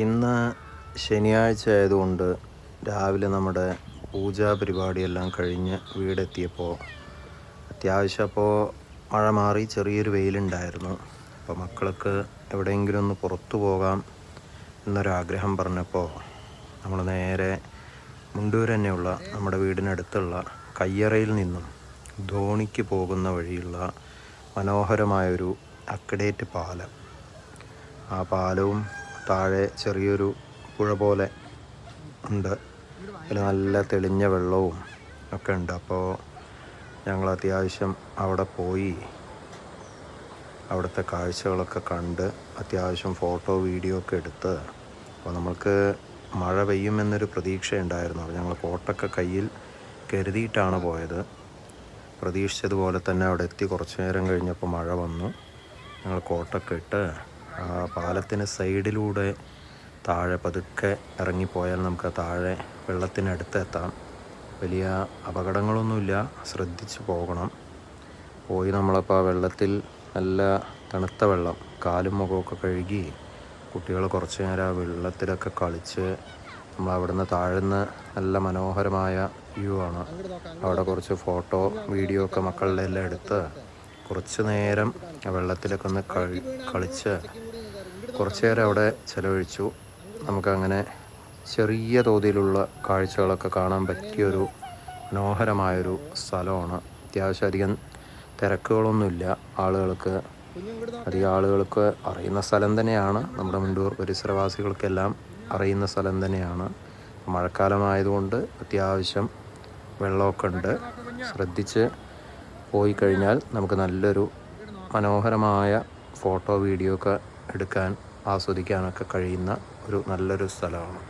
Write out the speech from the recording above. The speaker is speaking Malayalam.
ഇന്ന് ശനിയാഴ്ച ആയതുകൊണ്ട് രാവിലെ നമ്മുടെ പൂജാ പരിപാടിയെല്ലാം കഴിഞ്ഞ് വീടെത്തിയപ്പോൾ അത്യാവശ്യം മഴ മാറി ചെറിയൊരു വെയിലുണ്ടായിരുന്നു. അപ്പോൾ മക്കൾക്ക് എവിടെയെങ്കിലും ഒന്ന് പുറത്തു പോകാം എന്നൊരാഗ്രഹം പറഞ്ഞപ്പോൾ നമ്മൾ നേരെ മുണ്ടൂർ തന്നെയുള്ള നമ്മുടെ വീടിനടുത്തുള്ള കയ്യറയിൽ നിന്നും ധോണിക്ക് പോകുന്ന വഴിയുള്ള മനോഹരമായൊരു അക്കഡേറ്റ് പാലം, ആ പാലവും താഴെ ചെറിയൊരു പുഴ പോലെ ഉണ്ട്, അതിൽ നല്ല തെളിഞ്ഞ വെള്ളവും ഒക്കെ ഉണ്ട്. അപ്പോൾ ഞങ്ങൾ അത്യാവശ്യം അവിടെ പോയി അവിടുത്തെ കാഴ്ചകളൊക്കെ കണ്ട് അത്യാവശ്യം ഫോട്ടോ വീഡിയോ ഒക്കെ എടുത്ത്, അപ്പോൾ നമ്മൾക്ക് മഴ പെയ്യുമെന്നൊരു പ്രതീക്ഷയുണ്ടായിരുന്നു. അപ്പോൾ ഞങ്ങൾ കോട്ടൊക്കെ കയ്യിൽ കരുതിയിട്ടാണ് പോയത്. പ്രതീക്ഷിച്ചതുപോലെ തന്നെ അവിടെ എത്തി കുറച്ച് നേരം കഴിഞ്ഞപ്പോൾ മഴ വന്നു. ഞങ്ങൾ കോട്ടൊക്കെ ഇട്ട് ആ പാലത്തിന് സൈഡിലൂടെ താഴെ പതുക്കെ ഇറങ്ങിപ്പോയാൽ നമുക്ക് താഴെ വെള്ളത്തിനടുത്ത് എത്താം. വലിയ അപകടങ്ങളൊന്നുമില്ല, ശ്രദ്ധിച്ച് പോകണം. പോയി നമ്മളപ്പോൾ ആ വെള്ളത്തിൽ നല്ല തണുത്ത വെള്ളം കാലും മുഖമൊക്കെ കഴുകി കുട്ടികൾ കുറച്ച് നേരം ആ വെള്ളത്തിലൊക്കെ കളിച്ച് നമ്മളവിടുന്ന് താഴ്ന്ന് നല്ല മനോഹരമായ വ്യൂ ആണ്. അവിടെ കുറച്ച് ഫോട്ടോ വീഡിയോ ഒക്കെ മക്കളുടെ എല്ലാം എടുത്ത് കുറച്ച് നേരം ആ വെള്ളത്തിലൊക്കെ ഒന്ന് കളിച്ച് കുറച്ച് നേരം അവിടെ ചിലവഴിച്ചു. നമുക്കങ്ങനെ ചെറിയ തോതിലുള്ള കാഴ്ചകളൊക്കെ കാണാൻ പറ്റിയൊരു മനോഹരമായൊരു സ്ഥലമാണ്. അത്യാവശ്യം അധികം തിരക്കുകളൊന്നുമില്ല, അധികം ആളുകൾക്ക് അറിയുന്ന സ്ഥലം തന്നെയാണ്. നമ്മുടെ മുണ്ടൂർ പരിസരവാസികൾക്കെല്ലാം അറിയുന്ന സ്ഥലം തന്നെയാണ്. മഴക്കാലമായതുകൊണ്ട് അത്യാവശ്യം വെള്ളമൊക്കെ ഉണ്ട്. ശ്രദ്ധിച്ച് പോയി കഴിഞ്ഞാൽ നമുക്ക് നല്ലൊരു മനോഹരമായ ഫോട്ടോ വീഡിയോ ഒക്കെ എടുക്കാൻ ആസ്വദിക്കാനൊക്കെ കഴിയുന്ന ഒരു നല്ലൊരു സ്ഥലമാണ്.